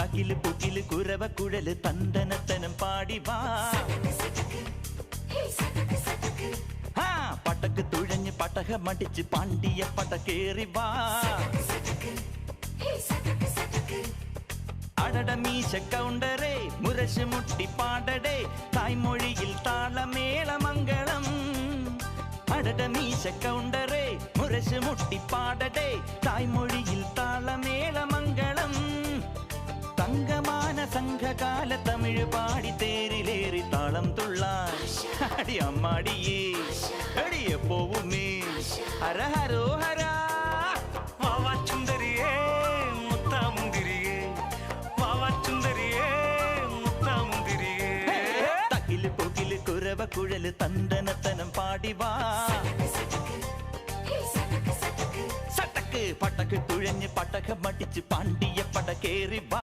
തകില് പുകില് കുരവ കുഴല് തന്തനത്തനം പാടി വാ. പടക്ക് തുഴഞ്ഞ് പടകമടിച്ച് പാണ്ടിയ പടകേറി വാ. അടട മീശ കൗണ്ടറേ മുരശ് മുട്ടി പാടടേ തായ്മൊഴിയിൽ താളമേളമംഗളം. അടട മീശ കൗണ്ടറേ മുരശ് മുട്ടി പാടടേ തായ്മൊഴിയിൽ താളമേളമംഗളം. തങ്കമാന സംഘകാല തമിഴ് പാടി തേരിലേറി താളം തുള്ളാൻ അടി അമ്മാടിയേ അടിയെ പോവുമേ ഹര ഹരോ ഹര. വാവാച്ചുന്തരിയേ മുത്താമുന്തിരിയേ വാവാച്ചുന്തരിയേ മുത്താമുന്തിരിയേ. തകില് പുകില് കുരവ കുഴല് തന്തനത്തനം പാടി വാ. സട്ടക്ക് പടക്ക് തുഴഞ്ഞ് പടകമടിച്ച് പാണ്ടിയ പടകേറി വാ.